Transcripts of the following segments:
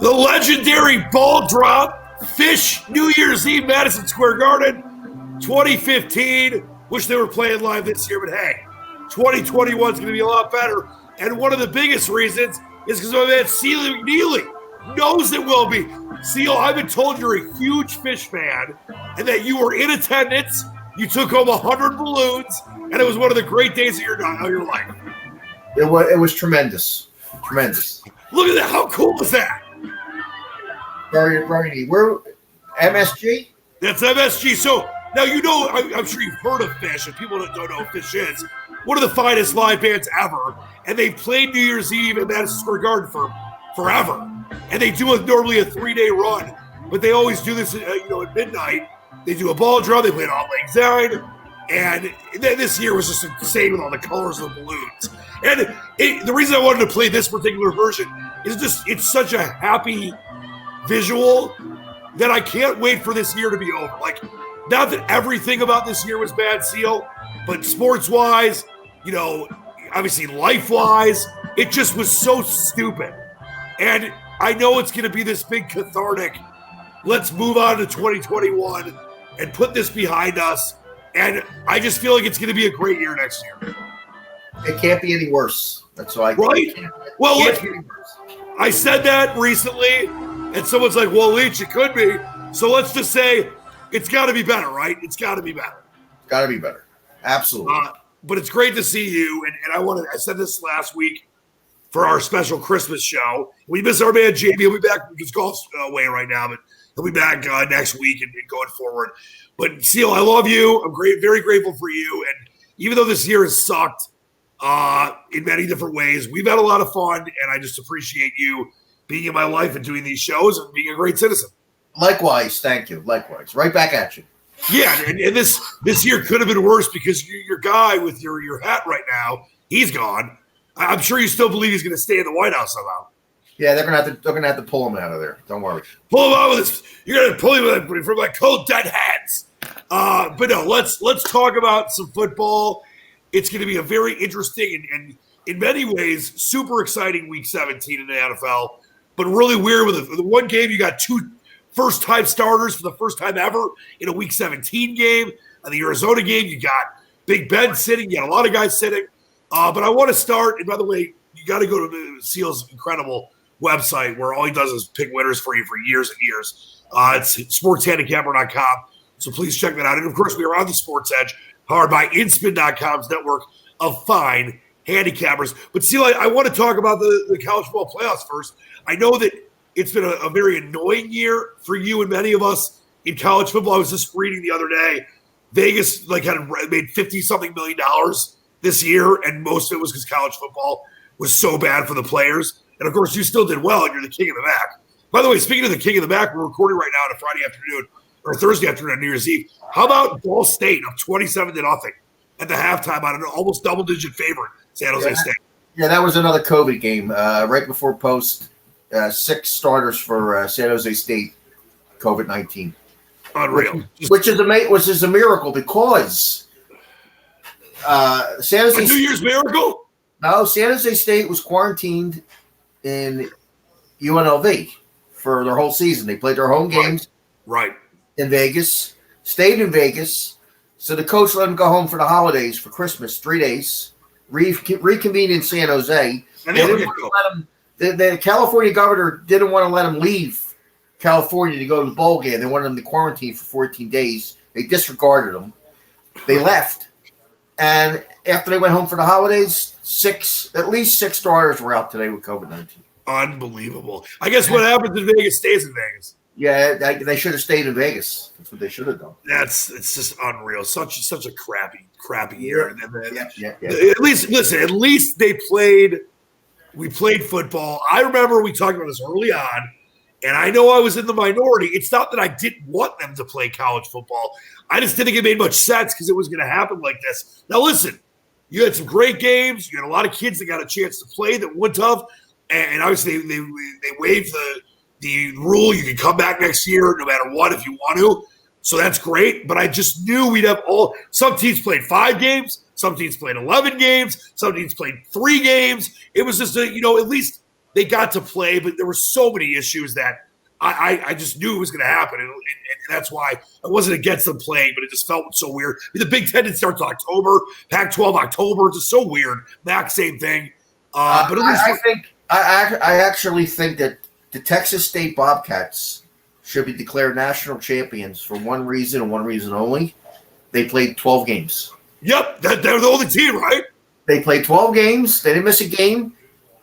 The legendary ball drop, Fish, New Year's Eve, Madison Square Garden, 2015. Wish they were playing live this year, but hey, 2021 is going to be a lot better. And one of the biggest reasons is because my man Seal McNeely knows it will be. Seal, I've been told you're a huge Fish fan and that you were in attendance. You took home 100 balloons, and it was one of the great days of your life. It was tremendous. Tremendous. Look at that. How cool was that? Very, very neat. We're MSG? That's MSG. So now you know, I'm sure you've heard of Fish, and people that don't know who Fish is. One of the finest live bands ever, and they've played New Year's Eve at Madison Square Garden for forever. And they do normally a 3-day run, but they always do this, at midnight. They do a ball drop. They play an All Lang Syne, and then this year was just insane with all the colors of the balloons. And the reason I wanted to play this particular version is just it's such a happy visual that I can't wait for this year to be over. Like, not that everything about this year was bad, Seal, but sports-wise, obviously life-wise, it just was so stupid. And I know it's going to be this big cathartic, let's move on to 2021 and put this behind us. And I just feel like it's going to be a great year next year. It can't be any worse. That's why. Right? Well, look, I said that recently, and someone's like, well, Leach, it could be. So let's just say it's got to be better, right? It's got to be better. Got to be better. Absolutely. But it's great to see you. And I said this last week for our special Christmas show. We miss our man Jamie. He'll be back. His golf's away right now, but he'll be back next week and going forward. But Seal, I love you. I'm very grateful for you. And even though this year has sucked in many different ways, we've had a lot of fun, and I just appreciate you being in my life and doing these shows and being a great citizen. Likewise, thank you. Likewise, right back at you. Yeah, and this year could have been worse because your guy with your hat right now, he's gone. I'm sure you still believe he's going to stay in the White House somehow. Yeah, they're gonna have to pull him out of there. Don't worry. Pull him out with this. You're going to pull him from like cold dead hands. But no, let's talk about some football. It's going to be a very interesting and in many ways super exciting Week 17 in the NFL. But really weird with the one game you got two first-time starters for the first time ever in a Week 17 game. And the Arizona game, you got Big Ben sitting. You got a lot of guys sitting. But I want to start, and by the way, you got to go to Seal's incredible website where all he does is pick winners for you for years and years. It's sportshandicapper.com. So please check that out. And, of course, we are on the Sportsedge, powered by Inspin.com's network of fine handicappers. But, Seal, I want to talk about the college football playoffs first. I know that it's been a very annoying year for you and many of us in college football. I was just reading the other day, Vegas had made $50-something million this year, and most of it was because college football was so bad for the players. And, of course, you still did well, and you're the king of the MAC. By the way, speaking of the king of the MAC, we're recording right now on a Friday afternoon or Thursday afternoon on New Year's Eve. How about Ball State up 27-0 at the halftime on an almost double-digit favorite, San Jose State? Yeah, that was another COVID game right before post. 6 starters for San Jose State, COVID-19. Unreal. Which is a miracle because San Jose a New Year's miracle? No, San Jose State was quarantined in UNLV for their whole season. They played their home games in Vegas, stayed in Vegas. So the coach let them go home for the holidays for Christmas, 3 days, reconvene in San Jose. And they didn't want to let them. The California governor didn't want to let them leave California to go to the bowl game. They wanted them to quarantine for 14 days. They disregarded them. They left. And after they went home for the holidays, at least six starters were out today with COVID-19. Unbelievable. I guess what happens in Vegas stays in Vegas. Yeah, they should have stayed in Vegas. That's what they should have done. It's just unreal. Such a crappy year. Yeah. At least they played. We played football. I remember we talked about this early on, and I know I was in the minority. It's not that I didn't want them to play college football. I just didn't think it made much sense because it was going to happen like this. Now, listen, you had some great games. You had a lot of kids that got a chance to play that wouldn't have. And obviously, they waived the rule. You can come back next year no matter what if you want to. So that's great. But I just knew we'd have some teams played 5 games. Some teams played 11 games. Some teams played 3 games. It was just, at least they got to play, but there were so many issues that I just knew it was going to happen. And that's why I wasn't against them playing, but it just felt so weird. I mean, the Big Ten didn't start in October, Pac-12 October, just so weird. MAC, same thing. But at least I actually think that the Texas State Bobcats should be declared national champions for one reason and one reason only. They played 12 games. Yep, they're the only team, right? They played 12 games. They didn't miss a game,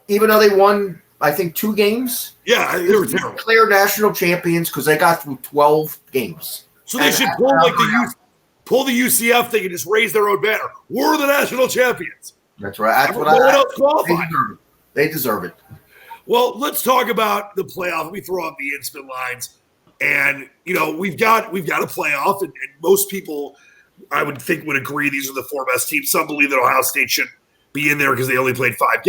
even though they won, I think, 2 games. Yeah, they were terrible. Declared national champions because they got through 12 games. So they should pull the UCF thing and just raise their own banner. We're the national champions. That's right. That's what else qualified. They deserve it. Well, let's talk about the playoff. Let me throw up the instant lines. And, we've got a playoff, and most people, I would think, would agree these are the 4 best teams. Some believe that Ohio State should be in there because they only played 6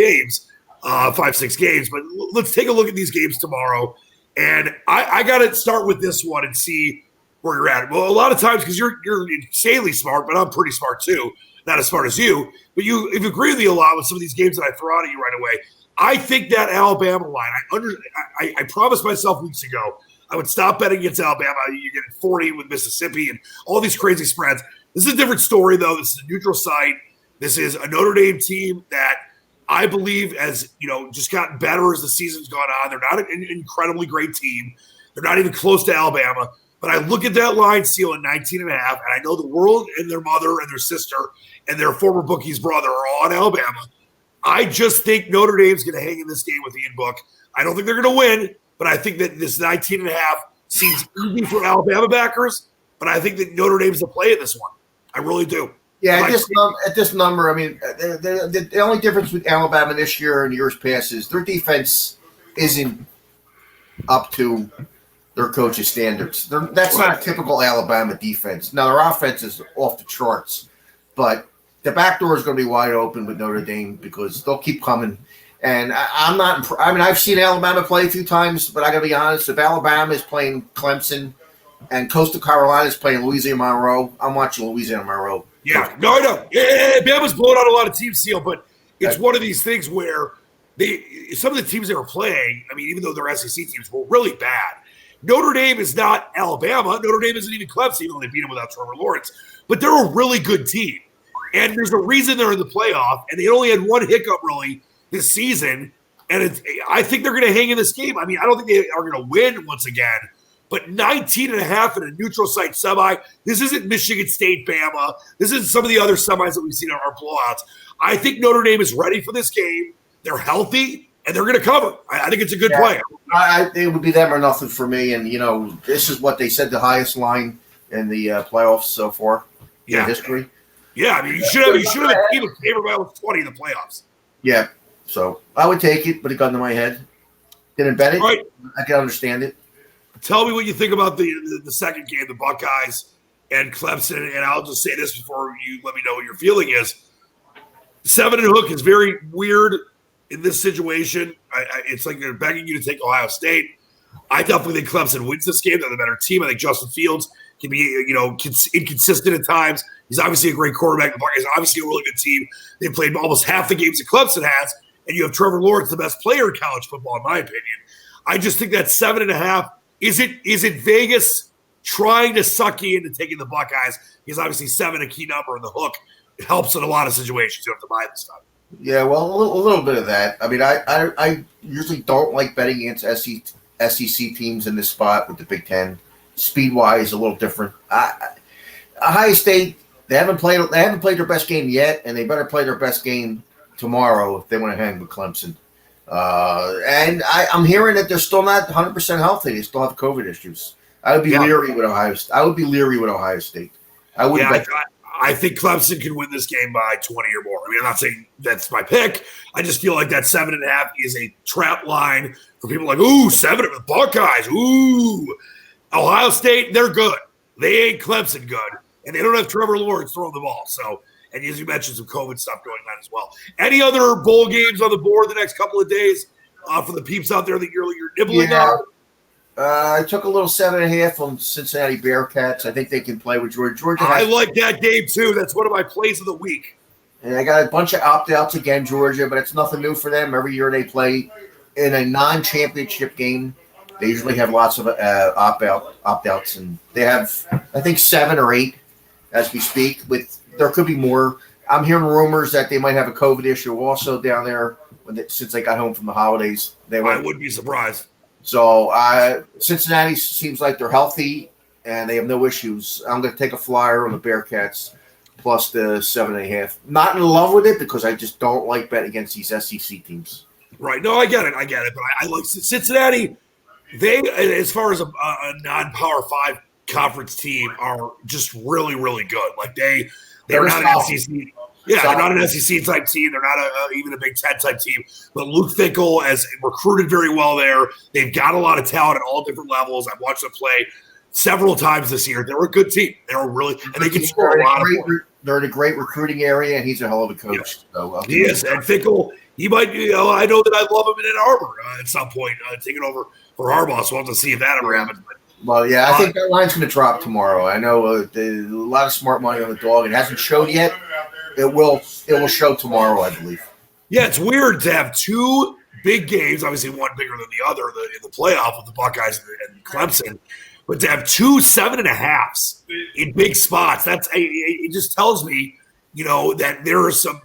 games. But let's take a look at these games tomorrow. And I got to start with this one and see where you're at. Well, a lot of times, because you're insanely smart, but I'm pretty smart too. Not as smart as you, but you've agreed with me a lot with some of these games that I throw out at you right away. I think that Alabama line, I promised myself weeks ago I would stop betting against Alabama. You get 40 with Mississippi and all these crazy spreads. This is a different story, though. This is a neutral site. This is a Notre Dame team that I believe has, just gotten better as the season's gone on. They're not an incredibly great team. They're not even close to Alabama. But I look at that line seal at 19.5, and I know the world and their mother and their sister and their former bookie's brother are all on Alabama. I just think Notre Dame's going to hang in this game with Ian Book. I don't think they're going to win, but I think that this 19.5 seems easy for Alabama backers, but I think that Notre Dame's the play in this one. I really do. Yeah, at this number, I mean, the only difference with Alabama this year and years past is their defense isn't up to their coach's standards. That's not a typical Alabama defense. Now, their offense is off the charts, but the back door is going to be wide open with Notre Dame because they'll keep coming. And I've seen Alabama play a few times, but I got to be honest, if Alabama is playing Clemson and Coastal Carolina is playing Louisiana Monroe, I'm watching Louisiana Monroe. Yeah, no, I know. Yeah, Bama's blown out a lot of teams, Seal, but it's one of these things where some of the teams they were playing, I mean, even though their SEC teams were really bad, Notre Dame is not Alabama. Notre Dame isn't even Clemson, even though they beat them without Trevor Lawrence. But they're a really good team. And there's a reason they're in the playoff, and they only had one hiccup, really, this season. And I think they're going to hang in this game. I mean, I don't think they are going to win once again. But 19.5 in a neutral site semi, this isn't Michigan State, Bama. This isn't some of the other semis that we've seen are blowouts. I think Notre Dame is ready for this game. They're healthy, and they're going to cover. I think it's a good play. It would be them or nothing for me. And, this is what they said the highest line in the playoffs so far in history. Yeah, I mean, you should have a team of favored by almost 20 in the playoffs. Yeah, so I would take it, but it got into my head. Didn't bet it. Right. I can understand it. Tell me what you think about the second game, the Buckeyes and Clemson, and I'll just say this before you let me know what your feeling is. 7 and Hook is very weird in this situation. It's like they're begging you to take Ohio State. I definitely think Clemson wins this game. They're the better team. I think Justin Fields can be, inconsistent at times. He's obviously a great quarterback. The Buckeyes are obviously a really good team. They played almost half the games that Clemson has, and you have Trevor Lawrence, the best player in college football, in my opinion. I just think that 7.5. Is it Vegas trying to suck you into taking the Buckeyes? Because obviously 7, a key number in the hook, it helps in a lot of situations. You don't have to buy this stuff. Yeah, well, a little bit of that. I mean, I usually don't like betting against SEC teams in this spot with the Big Ten. Speed-wise, a little different. Ohio State, they haven't played their best game yet, and they better play their best game tomorrow if they want to hang with Clemson. And I'm hearing that they're still not 100% healthy. They still have COVID issues. I would be leery with Ohio State. I think Clemson can win this game by 20 or more. I mean, I'm not saying that's my pick. I just feel like that 7.5 is a trap line for people like, ooh, 7 of the Buckeyes. Ooh. Ohio State, they're good. They ain't Clemson good. And they don't have Trevor Lawrence throwing the ball. So, and as you mentioned, some COVID stuff going on as well. Any other bowl games on the board the next couple of days for the peeps out there that you're nibbling on? I took a little 7.5 on Cincinnati Bearcats. I think they can play with Georgia. I like that game too. That's one of my plays of the week. And I got a bunch of opt-outs again, Georgia, but it's nothing new for them. Every year they play in a non-championship game, they usually have lots of opt-outs, and they have, I think, 7 or 8 as we speak. There could be more. I'm hearing rumors that they might have a COVID issue also down there since they got home from the holidays. I wouldn't be surprised. So Cincinnati seems like they're healthy and they have no issues. I'm going to take a flyer on the Bearcats plus the 7.5. Not in love with it because I just don't like betting against these SEC teams. Right. No, I get it. But I like Cincinnati. They, as far as a non-Power 5 conference team, are just really, really good. Like they're not an SEC. Yeah, they're not an SEC type team. They're not even a Big Ten type team. But Luke Fickell has recruited very well there. They've got a lot of talent at all different levels. I've watched them play several times this year. They're a good team. They're really, and they can score a lot of points. They're in a great recruiting area, and he's a hell of a coach. Yeah. So, he is, and Fickell, he might. I know that I love him in Ann Arbor at some point, taking over for Harbaugh. So we'll have to see if that ever happens. Well, yeah, I think that line's going to drop tomorrow. I know a lot of smart money on the dog. It hasn't showed yet. It will show tomorrow, I believe. Yeah, it's weird to have 2 big games. Obviously, one bigger than the other in the playoff with the Buckeyes and Clemson. But to have 2 7.5s in big spots, it just tells me, that there is some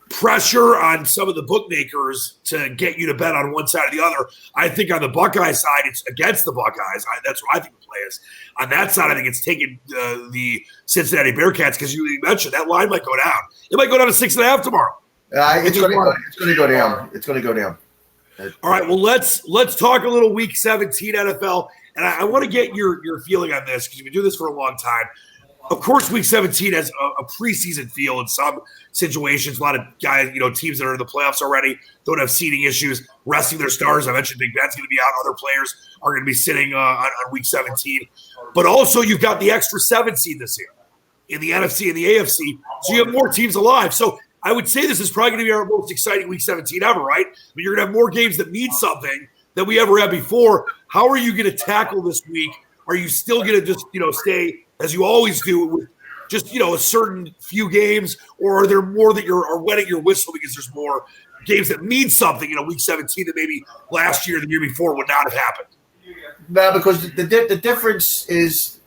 pressure on some of the bookmakers to get you to bet on one side or the other. I think on the Buckeye side, it's against the Buckeyes. That's what I think the play is. On that side, I think it's taking the Cincinnati Bearcats because you mentioned that line might go down. It might go down to 6.5 tomorrow. It's going to go down. It's going to go down. All right. Well, let's talk a little Week 17 NFL. And I want to get your feeling on this because you've been doing this for a long time. Of course, Week 17 has a preseason feel in some situations. A lot of guys, teams that are in the playoffs already don't have seeding issues, resting their stars. I mentioned Big Ben's going to be out. Other players are going to be sitting on Week 17. But also, you've got the extra 7 seed this year in the NFC and the AFC. So you have more teams alive. So I would say this is probably going to be our most exciting Week 17 ever, right? But you're going to have more games that mean something than we ever had before. How are you going to tackle this week? Are you still going to just, stay as you always do with just, a certain few games, or are there more that are wetting your whistle because there's more games that mean something, Week 17 that maybe last year, the year before would not have happened? No, because the difference is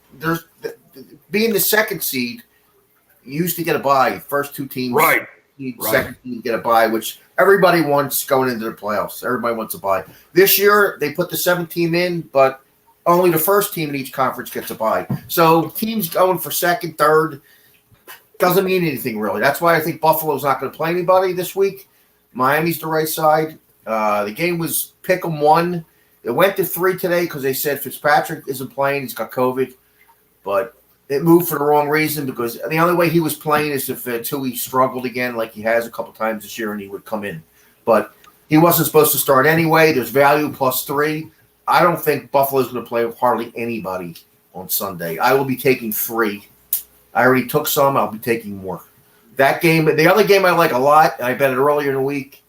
being the 2nd seed, you used to get a bye. First 2 teams, right? Second team get a bye, which everybody wants going into the playoffs. Everybody wants a bye. This year they put the 7th team in, but only the first team in each conference gets a bye. So teams going for 2nd, 3rd doesn't mean anything really. That's why I think Buffalo's not going to play anybody this week. Miami's the right side. The game was pick 'em 1. It went to 3 today because they said Fitzpatrick isn't playing. He's got COVID. But it moved for the wrong reason because the only way he was playing is if Tui struggled again like he has a couple times this year and he would come in. But he wasn't supposed to start anyway. There's value plus 3. I don't think Buffalo's going to play with hardly anybody on Sunday. I will be taking 3. I already took some. I'll be taking more. That game, the other game I like a lot, and I bet it earlier in the week,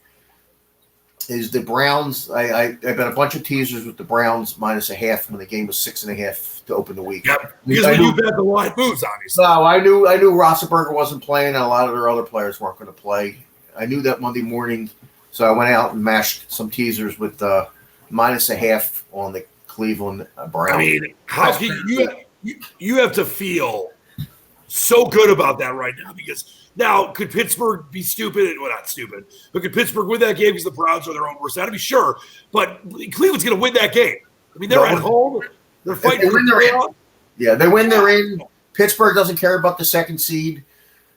is the Browns. I bet a bunch of teasers with the Browns -0.5 when the game was 6.5 to open the week. Yep. Because when you bet the line moves, obviously. No, I knew Roethlisberger wasn't playing, and a lot of their other players weren't going to play. I knew that Monday morning, so I went out and mashed some teasers with -0.5 on the Cleveland Browns. I mean, how can you have to feel so good about that right now because now could Pittsburgh be stupid? Well, not stupid, but could Pittsburgh win that game because the Browns are their own worst enemy? Sure, but Cleveland's going to win that game. I mean, they're at home. They're fighting for their in. Yeah, they win. They're in. Pittsburgh doesn't care about the 2nd seed.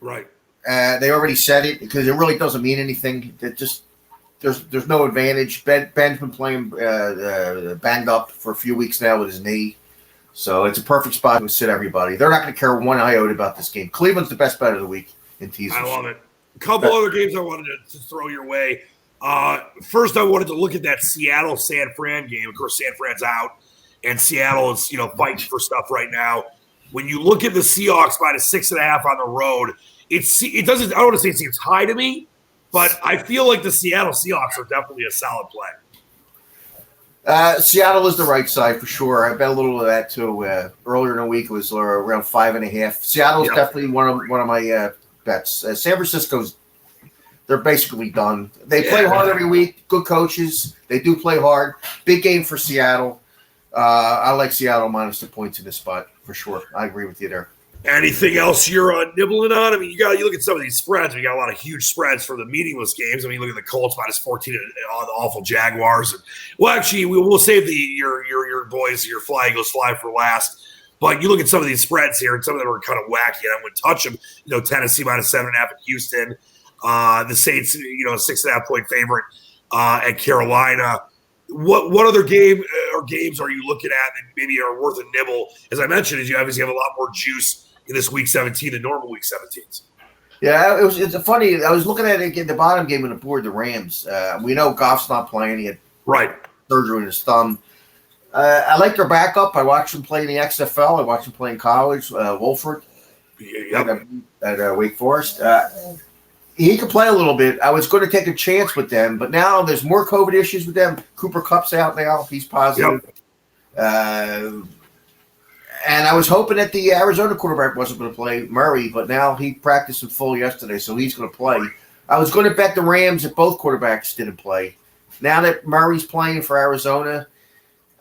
Right. They already said it because it really doesn't mean anything. It just there's no advantage. Ben's been playing banged up for a few weeks now with his knee. So it's a perfect spot to sit everybody. They're not going to care one iota about this game. Cleveland's the best bet of the week in teasers. I love it. A couple other games I wanted to throw your way. First, I wanted to look at that Seattle-San Fran game. Of course, San Fran's out, and Seattle is fighting for stuff right now. When you look at the Seahawks -6.5 on the road, it doesn't. I don't want to say it seems high to me, but I feel like the Seattle Seahawks are definitely a solid play. Seattle is the right side for sure. I bet a little of that too. Earlier in the week it was around 5.5. Seattle's definitely one of my bets. San Francisco's they're basically done. They play hard every week. Good coaches. They do play hard. Big game for Seattle. I like Seattle minus the points in this spot for sure. I agree with you there. Anything else you're nibbling on? I mean, you look at some of these spreads. We got a lot of huge spreads for the meaningless games. I mean, look at the Colts minus 14 on the awful Jaguars. Well, actually, we'll save your boys, your Fly Eagles fly for last. But you look at some of these spreads here, and some of them are kind of wacky. I wouldn't touch them. Tennessee minus 7.5 at Houston. The Saints, 6.5 point favorite at Carolina. What other game or games are you looking at that maybe are worth a nibble? As I mentioned, you obviously have a lot more juice in this Week 17 than normal Week 17s. Yeah, it's funny. I was looking at it again, the bottom game on the board, the Rams. We know Goff's not playing. He had surgery in his thumb. I like their backup. I watched him play in the XFL. I watched him play in college, Wolford at Wake Forest. He could play a little bit. I was going to take a chance with them, but now there's more COVID issues with them. Cooper Kupp's out now. He's positive. And I was hoping that the Arizona quarterback wasn't going to play, Murray, but now he practiced in full yesterday, so he's going to play. I was going to bet the Rams if both quarterbacks didn't play. Now that Murray's playing for Arizona,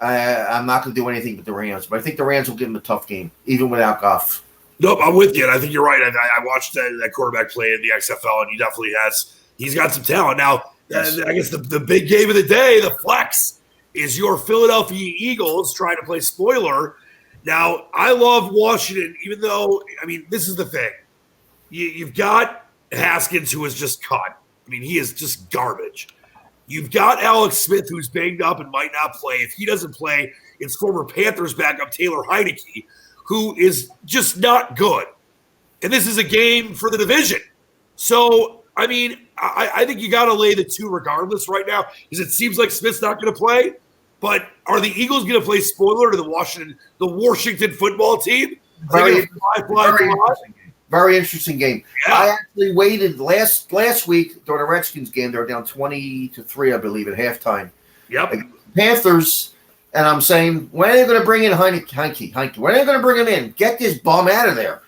I'm not going to do anything with the Rams, but I think the Rams will give him a tough game, even without Goff. Nope, I'm with you, and I think you're right. I watched that quarterback play in the XFL, and he definitely he's got some talent. Now, I guess the big game of the day, the flex, is your Philadelphia Eagles trying to play spoiler. Now, I love Washington, even though, this is the thing. You've got Haskins, who is just cut. He is just garbage. You've got Alex Smith, who's banged up and might not play. If he doesn't play, it's former Panthers backup Taylor Heineke, who is just not good. And this is a game for the division. So, I think you got to lay the 2 regardless right now, because it seems like Smith's not going to play. But are the Eagles going to play spoiler to the Washington football team? Very interesting game. Yeah. I actually waited last week during the Redskins game. They were down 20-3, I believe, at halftime. Yep. Panthers. And I'm saying, when are they going to bring in Heineke? When are they going to bring him in? Get this bum out of there,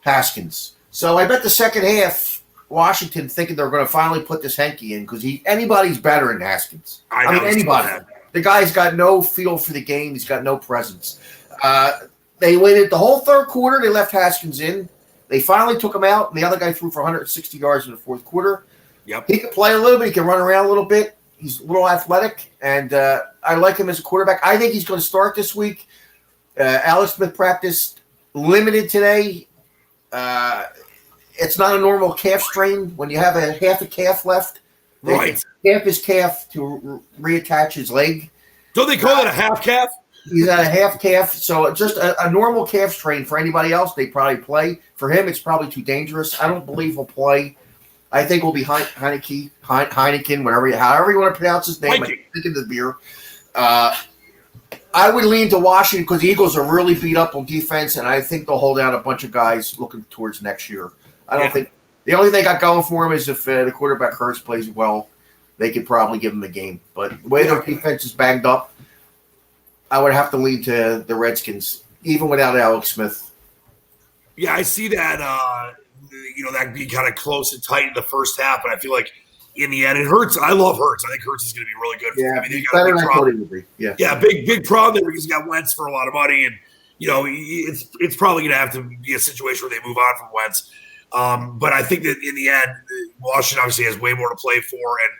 Haskins. So I bet the second half, Washington thinking they're going to finally put this Heineke in because anybody's better than Haskins. Anybody. The guy's got no feel for the game. He's got no presence. They waited the whole third quarter. They left Haskins in. They finally took him out, and the other guy threw for 160 yards in the fourth quarter. Yep. He can play a little bit. He can run around a little bit. He's a little athletic, and I like him as a quarterback. I think he's going to start this week. Alex Smith practiced limited today. It's not a normal calf strain. When you have half a calf left, right? Half his calf to reattach his leg. Don't they call it a half calf? He's at a half calf, so just a normal calf strain. For anybody else, they probably play. For him, it's probably too dangerous. I don't believe he'll play. I think we'll be Heineken, however you want to pronounce his name. I'm thinking of the beer. I would lean to Washington because the Eagles are really beat up on defense, and I think they'll hold out a bunch of guys looking towards next year. I don't think the only thing they got going for him is if the quarterback Hurts plays well, they could probably give him the game. But the way their defense is banged up, I would have to lean to the Redskins, even without Alex Smith. Yeah, I see that. That being kind of close and tight in the first half, but I feel like in the end, it hurts. I love Hurts. I think Hurts is going to be really good. Yeah, they got a big problem. Yeah, big problem there because he got Wentz for a lot of money, and it's probably going to have to be a situation where they move on from Wentz. But I think that in the end, Washington obviously has way more to play for, and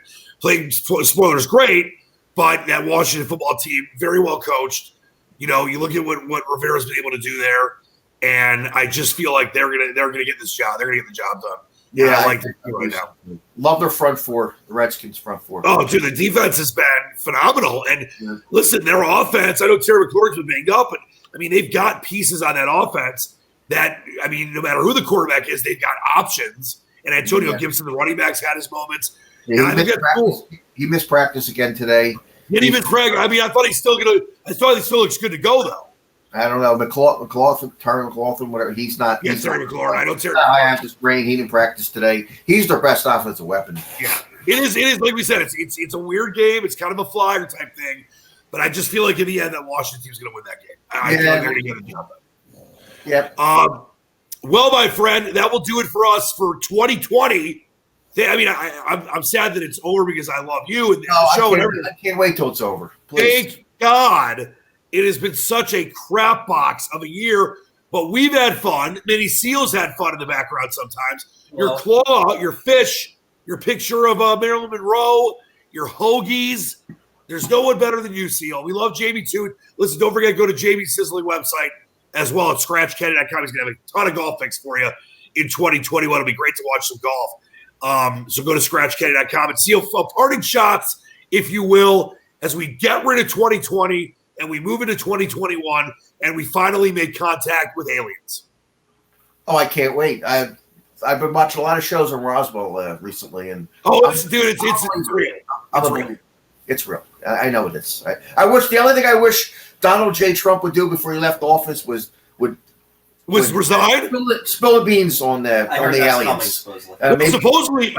playing spoiler is great, but that Washington football team, very well coached. You look at what Rivera's been able to do there. And I just feel like they're gonna get this job. They're gonna get the job done. Yeah, I like it right now. Love their front four, the Redskins front four. Oh, dude, the defense has been phenomenal. And listen, their offense. I know Terry McLaurin's been banged up, but they've got pieces on that offense that no matter who the quarterback is, they've got options. And Antonio Gibson, the running backs, had his moments. Yeah, he missed practice again today. Didn't even Craig. I thought he still looks good to go though. I don't know. Terry McLaughlin, whatever. He's not. Yeah, Terry McLaurin. I know Terry. I have this brain. He didn't practice today. He's their best offensive weapon. Yeah, it is. It is like we said. It's a weird game. It's kind of a flyer type thing, but I just feel like in the end that Washington team's going to win that game. I feel like they're going to get the job done. Yep. Well, my friend, that will do it for us for 2020. I'm sad that it's over because I love you and the show and everything. I can't wait till it's over. Please. Thank God it has been such a crap box of a year, but we've had fun. Many Seals had fun in the background sometimes. Your claw, your fish, your picture of Marilyn Monroe, your hoagies. There's no one better than you, Seal. We love Jamie too. Listen, don't forget to go to Jamie's sizzling website as well at scratchcandy.com. He's going to have a ton of golf picks for you in 2021. It'll be great to watch some golf. So go to scratchcandy.com and Seal parting shots, if you will, as we get rid of 2020 and we move into 2021 and we finally make contact with aliens. Oh, I can't wait. I've been watching a lot of shows on Roswell recently, and it's real. It's real. I know it is. I wish the only thing I wish Donald J. Trump would do before he left office was resign, spill the beans on the aliens. Supposedly,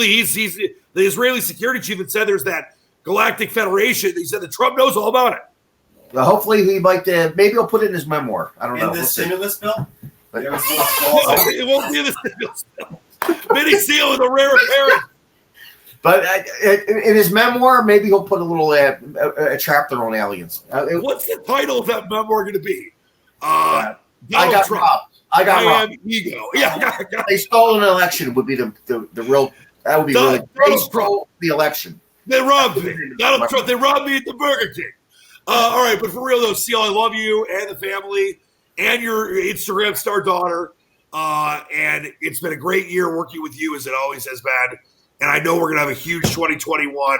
he's the Israeli security chief that said there's that Galactic Federation. He said that Trump knows all about it. Well, hopefully he might. Maybe he'll put it in his memoir. I don't know. In the stimulus bill. It won't be in the stimulus bill. Mini Seal is a rare appearance. But in his memoir, maybe he'll put a little a chapter on aliens. What's the title of that memoir going to be? I got Trump. robbed. I am ego. Yeah, they stole an election. Would be the real. That would be really. They stole the election. They robbed me. Donald Trump. They robbed me at the Burger King. All right, but for real though, Seal, I love you and the family and your Instagram star daughter. And it's been a great year working with you, as it always has been. And I know we're going to have a huge 2021.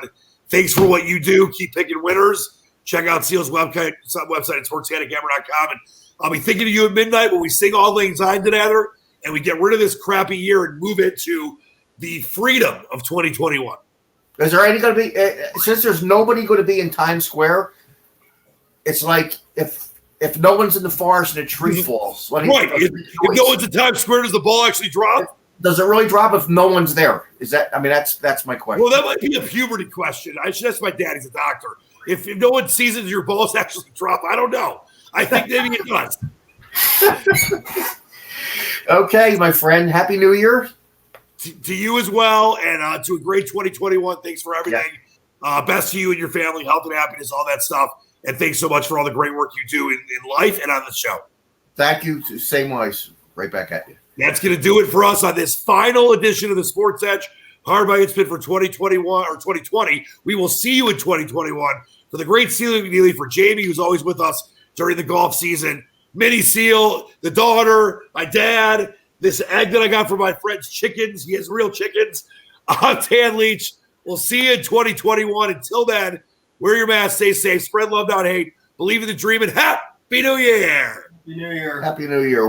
Thanks for what you do. Keep picking winners. Check out Seal's website at sportsedge.com. And I'll be thinking of you at midnight when we sing All Lang Syne together and we get rid of this crappy year and move into the freedom of 2021. Is there any going to be, since there's nobody going to be in Times Square, it's like if no one's in the forest and a tree falls. Right. If no one's in Times Square, does the ball actually drop? Does it really drop if no one's there? That's my question. Well, that might be a puberty question. I should ask my dad. He's a doctor. If no one sees it, your balls actually drop. I don't know. I think maybe it does. Okay, my friend. Happy New Year. To you as well, and to a great 2021. Thanks for everything. Yeah. Best to you and your family, health and happiness, all that stuff. And thanks so much for all the great work you do in life and on the show. Thank you. Same wise. Right back at you. That's going to do it for us on this final edition of the Sports Edge. Hard by Spin for 2021 or 2020. We will see you in 2021. For the great Seal McNeely, for Jamie, who's always with us during the golf season, Mini Seal, the daughter, my dad, this egg that I got from my friend's chickens. He has real chickens. I'm Dan Leach. We'll see you in 2021. Until then, wear your mask, stay safe, spread love, not hate, believe in the dream, and Happy New Year. Happy New Year. Happy New Year.